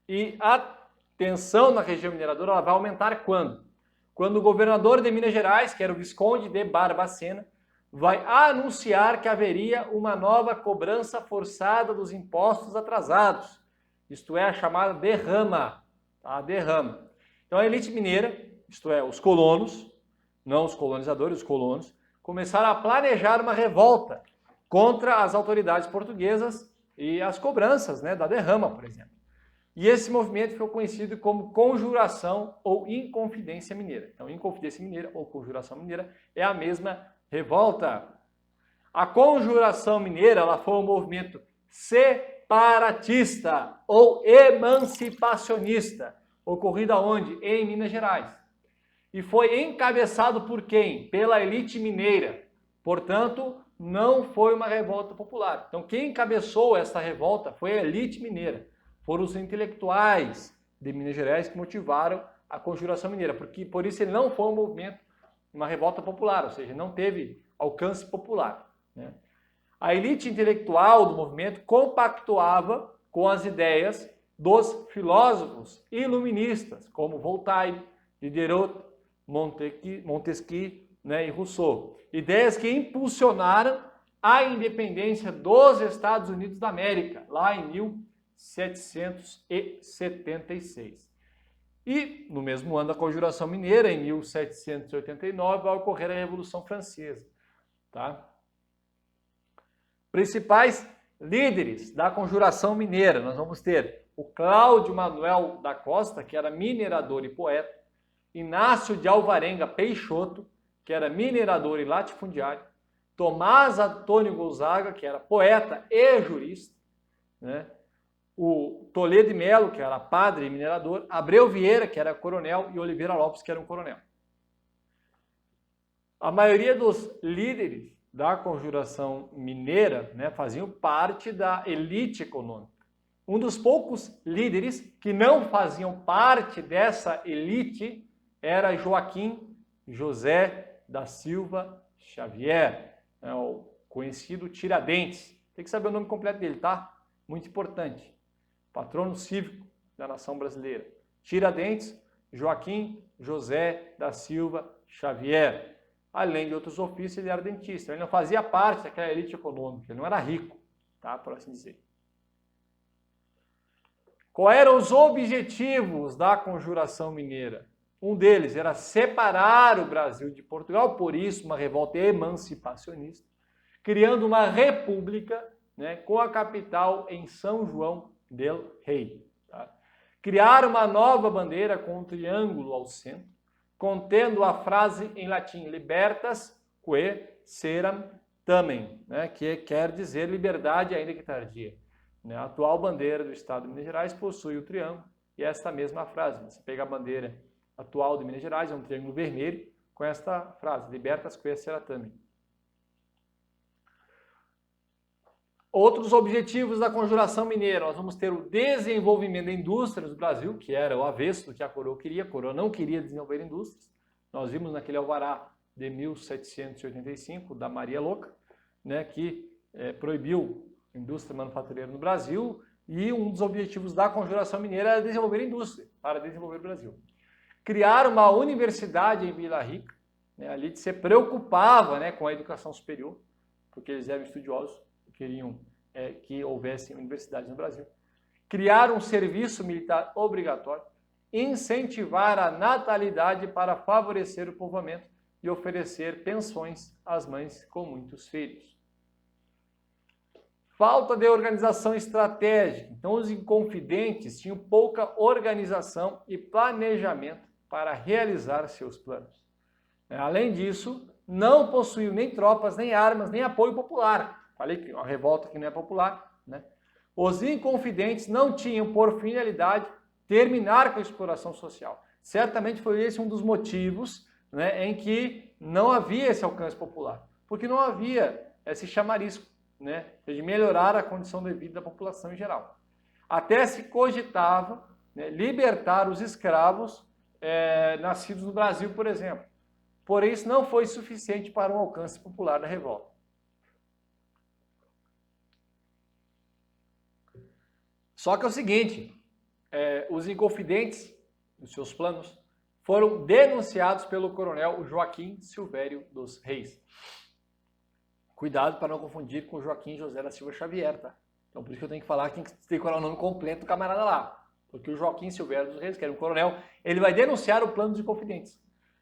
E a tensão na região mineradora ela vai aumentar quando? Quando o governador de Minas Gerais, que era o Visconde de Barbacena, vai anunciar que haveria uma nova cobrança forçada dos impostos atrasados. Isto é, a chamada derrama. Tá? Derrama. Então a elite mineira, isto é, os colonos, não os colonizadores, os colonos, começaram a planejar uma revolta contra as autoridades portuguesas e as cobranças da derrama, por exemplo. E esse movimento ficou conhecido como Conjuração ou Inconfidência Mineira. Então, Inconfidência Mineira ou Conjuração Mineira é a mesma revolta. A Conjuração Mineira ela foi um movimento separatista separatista ou emancipacionista, ocorrido aonde? Em Minas Gerais. E foi encabeçado por quem? Pela elite mineira. Portanto, não foi uma revolta popular. Então, quem encabeçou essa revolta foi a elite mineira. Foram os intelectuais de Minas Gerais que motivaram a Conjuração Mineira. Porque, por isso ele não foi um movimento, uma revolta popular, ou seja, não teve alcance popular, né? A elite intelectual do movimento compactuava com as ideias dos filósofos iluministas, como Voltaire, Diderot, Montesquieu, né, e Rousseau. Ideias que impulsionaram a independência dos Estados Unidos da América, lá em 1776. E, no mesmo ano da Conjuração Mineira, em 1789, vai ocorrer a Revolução Francesa. Tá? Principais líderes da Conjuração Mineira, nós vamos ter o Cláudio Manuel da Costa, que era minerador e poeta, Inácio de Alvarenga Peixoto, que era minerador e latifundiário, Tomás Antônio Gonzaga, que era poeta e jurista, né? O Toledo de Melo, que era padre e minerador, Abreu Vieira, que era coronel, e Oliveira Lopes, que era um coronel. A maioria dos líderes da Conjuração Mineira, né, faziam parte da elite econômica. Um dos poucos líderes que não faziam parte dessa elite era Joaquim José da Silva Xavier, né, o conhecido Tiradentes. Tem que saber o nome completo dele, tá? Muito importante. Patrono cívico da nação brasileira. Tiradentes Joaquim José da Silva Xavier. Além de outros ofícios, ele era dentista. Ele não fazia parte daquela elite econômica, ele não era rico, tá? Por assim dizer. Quais eram os objetivos da Conjuração Mineira? Um deles era separar o Brasil de Portugal, por isso uma revolta emancipacionista, criando uma república, né, com a capital em São João del Rei. Tá? Criar uma nova bandeira com um triângulo ao centro, contendo a frase em latim libertas que seram tamen, né, que quer dizer liberdade ainda que tardia. Né? A atual bandeira do Estado de Minas Gerais possui o triângulo e esta mesma frase. Você pega a bandeira atual de Minas Gerais, é um triângulo vermelho, com esta frase, libertas que seram tamen. Outros objetivos da Conjuração Mineira, nós vamos ter o desenvolvimento da indústria do Brasil, que era o avesso do que a coroa queria. A coroa não queria desenvolver indústrias. Nós vimos naquele alvará de 1785, da Maria Louca, né, que proibiu a indústria manufatureira no Brasil, e um dos objetivos da Conjuração Mineira era desenvolver a indústria, para desenvolver o Brasil. Criar uma universidade em Vila Rica, né, ali se preocupava, né, com a educação superior, porque eles eram estudiosos, queriam que houvesse universidades no Brasil. Criar um serviço militar obrigatório, incentivar a natalidade para favorecer o povoamento e oferecer pensões às mães com muitos filhos. Falta de organização estratégica. Então, os inconfidentes tinham pouca organização e planejamento para realizar seus planos. Além disso, não possuíam nem tropas, nem armas, nem apoio popular. Falei que uma revolta que não é popular, né? Os inconfidentes não tinham por finalidade terminar com a exploração social. Certamente foi esse um dos motivos, né, em que não havia esse alcance popular, porque não havia esse chamarisco, né, de melhorar a condição de vida da população em geral. Até se cogitava, né, libertar os escravos nascidos no Brasil, por exemplo. Porém, isso não foi suficiente para um alcance popular da revolta. Só que é o seguinte, os inconfidentes, os seus planos, foram denunciados pelo coronel Joaquim Silvério dos Reis. Cuidado para não confundir com Joaquim José da Silva Xavier, tá? Então por isso que eu tenho que falar que tem que falar o nome completo do camarada lá. Porque o Joaquim Silvério dos Reis, que era um coronel, ele vai denunciar o plano dos inconfidentes.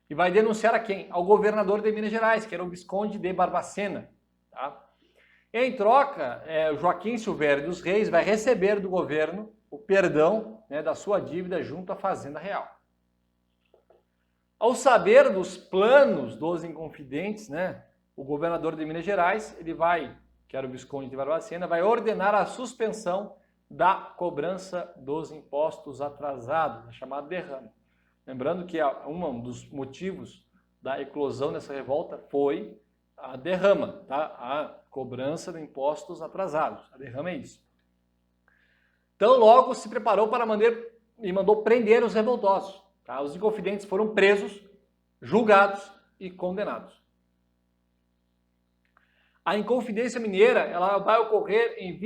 E vai denunciar a quem? Ao governador de Minas Gerais, que era o Visconde de Barbacena, tá? Em troca, Joaquim Silvério dos Reis vai receber do governo o perdão, né, da sua dívida junto à Fazenda Real. Ao saber dos planos dos inconfidentes, né, o governador de Minas Gerais, que era o Visconde de Barbacena, vai ordenar a suspensão da cobrança dos impostos atrasados, a chamada derrama. Lembrando que um dos motivos da eclosão dessa revolta foi a derrama, tá? A cobrança de impostos atrasados. A derrama é isso. Então, logo se preparou para e mandou prender os revoltosos. Tá? Os inconfidentes foram presos, julgados e condenados. A Inconfidência Mineira ela vai ocorrer em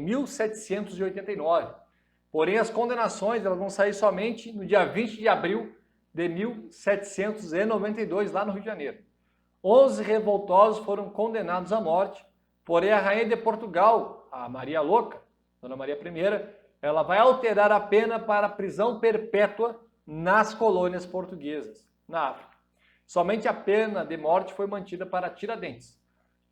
1789. Porém, as condenações elas vão sair somente no dia 20 de abril de 1792, lá no Rio de Janeiro. 11 revoltosos foram condenados à morte, porém a rainha de Portugal, a Maria Louca, Dona Maria I, ela vai alterar a pena para prisão perpétua nas colônias portuguesas, na África. Somente a pena de morte foi mantida para Tiradentes.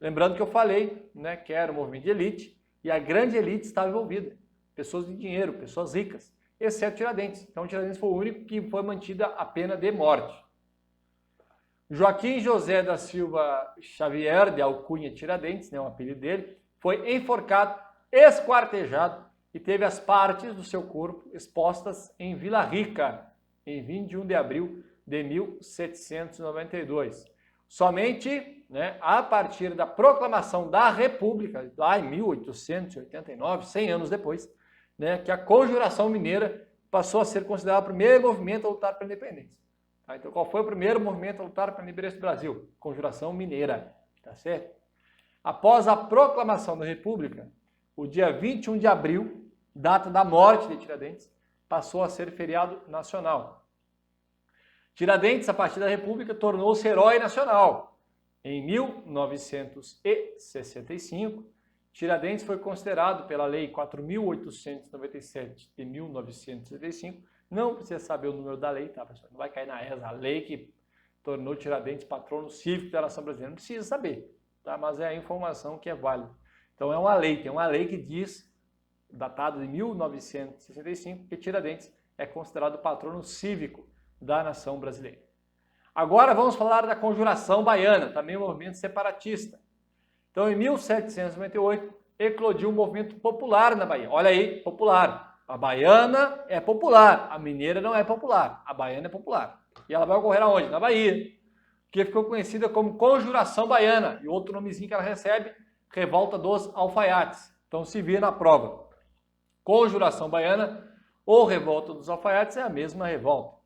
Lembrando que eu falei, né, que era um movimento de elite e a grande elite estava envolvida. Pessoas de dinheiro, pessoas ricas, exceto Tiradentes. Então Tiradentes foi o único que foi mantida a pena de morte. Joaquim José da Silva Xavier, de alcunha Tiradentes, né, o apelido dele, foi enforcado, esquartejado e teve as partes do seu corpo expostas em Vila Rica, em 21 de abril de 1792. Somente, né, a partir da proclamação da República, lá em 1889, 100 anos depois, né, que a Conjuração Mineira passou a ser considerada o primeiro movimento a lutar pela independência. Tá? Então, qual foi o primeiro movimento a lutar pela independência do Brasil? Conjuração Mineira. Tá certo? Após a proclamação da República, o dia 21 de abril, data da morte de Tiradentes, passou a ser feriado nacional. Tiradentes, a partir da República, tornou-se herói nacional. Em 1965, Tiradentes foi considerado pela Lei 4.897 de 1965. Não precisa saber o número da lei, tá, pessoal? Não vai cair na ESA. A lei que tornou Tiradentes patrono cívico da nação brasileira. Não precisa saber, tá? Mas é a informação que é válida. Então é uma lei, tem uma lei que diz, datada de 1965, que Tiradentes é considerado patrono cívico da nação brasileira. Agora vamos falar da Conjuração Baiana, também um movimento separatista. Então, em 1798, eclodiu um movimento popular na Bahia. Olha aí, popular. A baiana é popular, a mineira não é popular, a baiana é popular. E ela vai ocorrer aonde? Na Bahia, que ficou conhecida como Conjuração Baiana. E outro nomezinho que ela recebe, Revolta dos Alfaiates. Então, se vê na prova. Conjuração Baiana ou Revolta dos Alfaiates é a mesma revolta.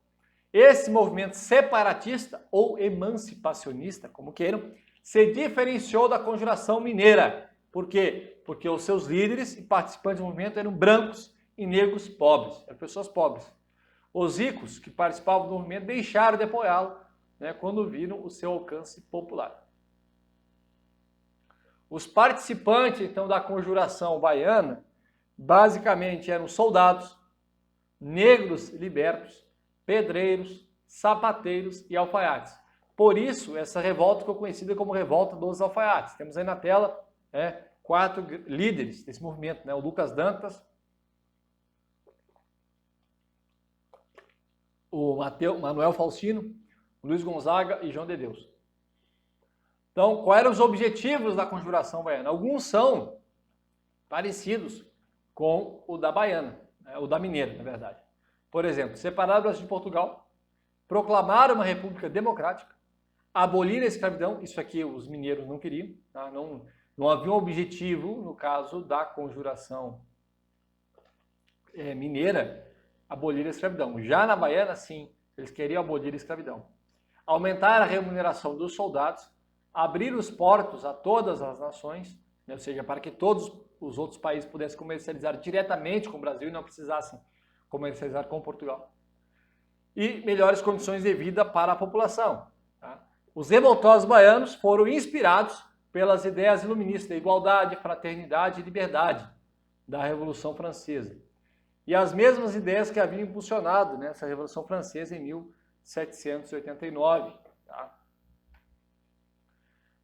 Esse movimento separatista ou emancipacionista, como queiram, se diferenciou da Conjuração Mineira. Por quê? Porque os seus líderes e participantes do movimento eram brancos e negros pobres, eram pessoas pobres. Os ricos que participavam do movimento deixaram de apoiá-lo, né, quando viram o seu alcance popular. Os participantes, então, da Conjuração Baiana, basicamente eram soldados, negros libertos, pedreiros, sapateiros e alfaiates. Por isso, essa revolta ficou conhecida como Revolta dos Alfaiates. Temos aí na tela 4 líderes desse movimento, né? O Lucas Dantas, o Manuel Faustino, o Luiz Gonzaga e João de Deus. Então, quais eram os objetivos da Conjuração Baiana? Alguns são parecidos com o da Baiana, né? O da Mineira, na verdade. Por exemplo, separar o Brasil de Portugal, proclamar uma república democrática, abolir a escravidão, isso aqui os mineiros não queriam, tá? Não havia um objetivo, no caso da Conjuração Mineira, abolir a escravidão. Já na Baiana, sim, eles queriam abolir a escravidão. Aumentar a remuneração dos soldados, abrir os portos a todas as nações, né? Ou seja, para que todos os outros países pudessem comercializar diretamente com o Brasil e não precisassem comercializar com Portugal. E melhores condições de vida para a população. Tá? Os revoltosos baianos foram inspirados pelas ideias iluministas de igualdade, fraternidade e liberdade da Revolução Francesa. E as mesmas ideias que haviam impulsionado nessa Revolução Francesa em 1789. Tá?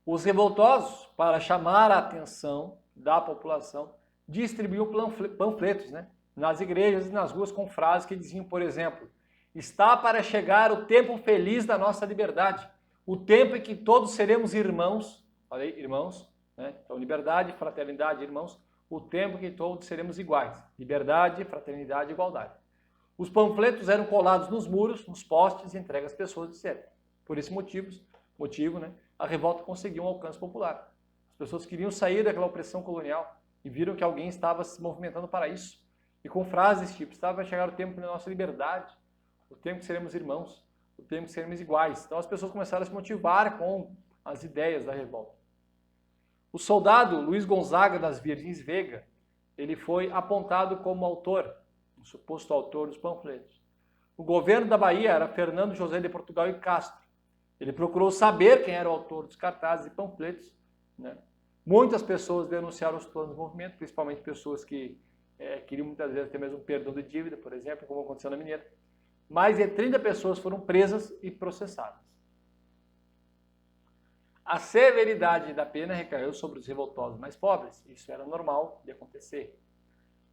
Os revoltosos, para chamar a atenção da população, distribuíam panfletos, né, nas igrejas e nas ruas com frases que diziam, por exemplo, está para chegar o tempo feliz da nossa liberdade, o tempo em que todos seremos irmãos, falei irmãos, né? Então liberdade, fraternidade, irmãos, o tempo que todos seremos iguais. Liberdade, fraternidade e igualdade. Os panfletos eram colados nos muros, nos postes e entregues às pessoas de sempre. Por esse motivo, né, a revolta conseguiu um alcance popular. As pessoas queriam sair daquela opressão colonial e viram que alguém estava se movimentando para isso. E com frases tipo, vai chegar o tempo da nossa liberdade, o tempo que seremos irmãos, o tempo que seremos iguais. Então as pessoas começaram a se motivar com as ideias da revolta. O soldado Luiz Gonzaga das Virgens Veiga, ele foi apontado como autor, o suposto autor dos panfletos. O governo da Bahia era Fernando José de Portugal e Castro. Ele procurou saber quem era o autor dos cartazes e panfletos, né? Muitas pessoas denunciaram os planos do movimento, principalmente pessoas que queriam muitas vezes ter mesmo perdão de dívida, por exemplo, como aconteceu na Mineira. Mais de 30 pessoas foram presas e processadas. A severidade da pena recaiu sobre os revoltosos mais pobres. Isso era normal de acontecer.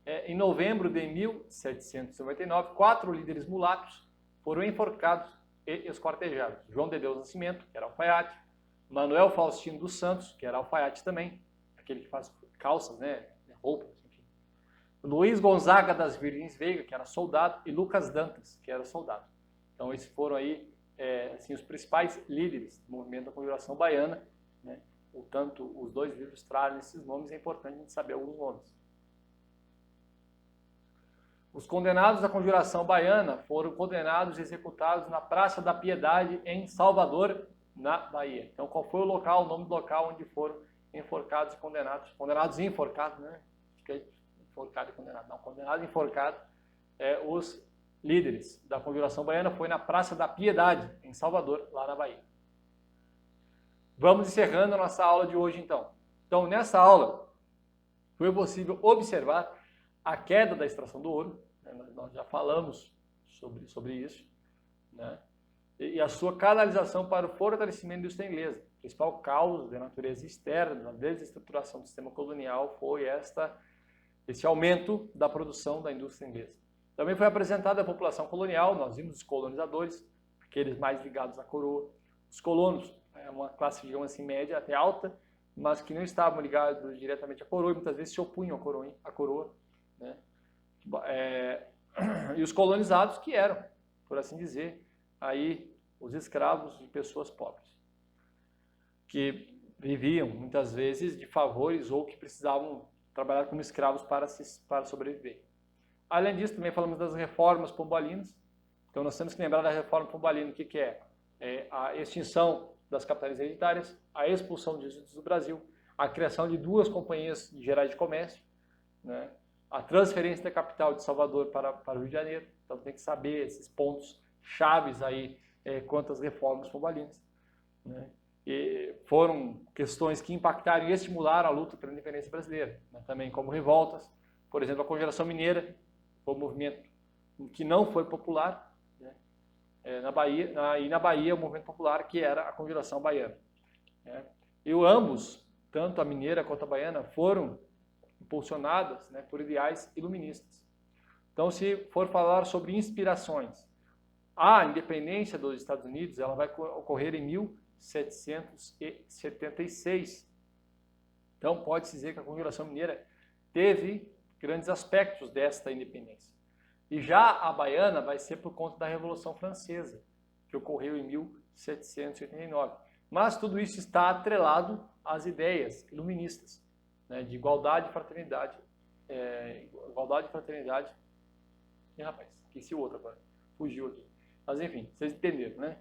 Em novembro de 1799, 4 líderes mulatos foram enforcados e esquartejados. João de Deus Nascimento, que era alfaiate, Manuel Faustino dos Santos, que era alfaiate também, aquele que faz calças, né, roupas, enfim. Luiz Gonzaga das Virgens Veiga, que era soldado, e Lucas Dantas, que era soldado. Então esses foram aí assim, os principais líderes do movimento da Conjuração Baiana, né? Portanto, os dois livros trazem esses nomes, é importante a gente saber alguns nomes. Os condenados da Conjuração Baiana foram condenados e executados na Praça da Piedade, em Salvador, na Bahia. Então, qual foi o local, o nome do local onde foram enforcados e condenados? Condenados e enforcados, né? Enforcado e condenado. Não, condenado e enforcado. Os líderes da Conjuração Baiana foi na Praça da Piedade, em Salvador, lá na Bahia. Vamos encerrando a nossa aula de hoje, então. Então, nessa aula, foi possível observar a queda da extração do ouro, né? Nós já falamos sobre isso, né? E a sua canalização para o fortalecimento da indústria inglesa. A principal causa de natureza externa da desestruturação do sistema colonial foi esse aumento da produção da indústria inglesa. Também foi apresentada a população colonial, nós vimos os colonizadores, aqueles mais ligados à coroa. Os colonos, uma classe, digamos assim, média até alta, mas que não estavam ligados diretamente à coroa e muitas vezes se opunham à coroa, né? E os colonizados, que eram, por assim dizer, aí os escravos de pessoas pobres, que viviam muitas vezes de favores ou que precisavam trabalhar como escravos para sobreviver. Além disso, também falamos das reformas pombalinas. Então nós temos que lembrar da reforma pombalina, o que é? A extinção das capitanias hereditárias, a expulsão dos jesuítas do Brasil, a criação de 2 companhias gerais de comércio, né? A transferência da capital de Salvador para o Rio de Janeiro. Então tem que saber esses pontos chaves aí quanto às reformas pombalinas, né? E foram questões que impactaram e estimularam a luta pela independência brasileira, né? Também como revoltas, por exemplo, a Congelação Mineira, foi um movimento que não foi popular, né? Na Bahia o movimento popular, que era a Conjuração Baiana, né? E ambos, tanto a mineira quanto a baiana, foram impulsionadas, né, por ideais iluministas. Então, se for falar sobre inspirações, a independência dos Estados Unidos ela vai ocorrer em 1776. Então, pode-se dizer que a Conjuração Mineira teve grandes aspectos desta independência. E já a baiana vai ser por conta da Revolução Francesa, que ocorreu em 1789. Mas tudo isso está atrelado às ideias iluministas, né, de igualdade e fraternidade. Igualdade e fraternidade. E, rapaz, esqueci o outro agora. Fugiu aqui. Mas, enfim, vocês entenderam, né?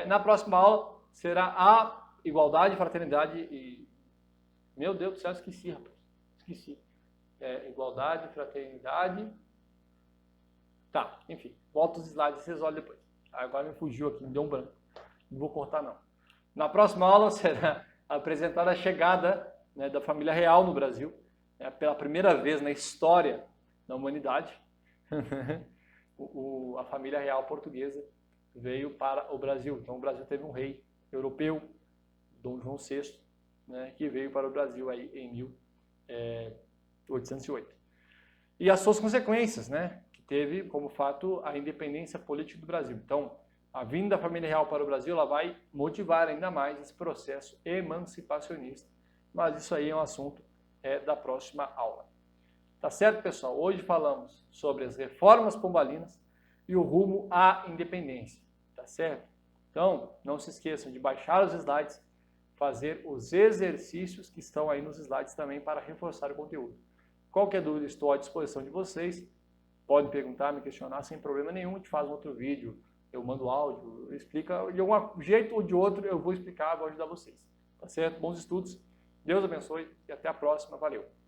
Na próxima aula será a igualdade, fraternidade e... Meu Deus do céu, esqueci, rapaz. Esqueci. Igualdade, fraternidade... Tá, enfim. Volta os slides e vocês olham depois. Agora me fugiu aqui, me deu um branco. Não vou cortar, não. Na próxima aula será apresentada a chegada, né, da família real no Brasil, né, pela primeira vez na história da humanidade. A família real portuguesa veio para o Brasil. Então o Brasil teve um rei europeu, Dom João VI, né, que veio para o Brasil aí em 1808. E as suas consequências, né, que teve como fato a independência política do Brasil. Então, a vinda da família real para o Brasil ela vai motivar ainda mais esse processo emancipacionista. Mas isso aí é um assunto da próxima aula. Tá certo, pessoal? Hoje falamos sobre as reformas pombalinas e o rumo à independência. Tá certo? Então, não se esqueçam de baixar os slides, fazer os exercícios que estão aí nos slides também para reforçar o conteúdo. Qualquer dúvida, estou à disposição de vocês. Podem perguntar, me questionar sem problema nenhum. A gente faz um outro vídeo, eu mando áudio, explica de algum jeito ou de outro, eu vou explicar, vou ajudar vocês. Tá certo? Bons estudos, Deus abençoe e até a próxima. Valeu!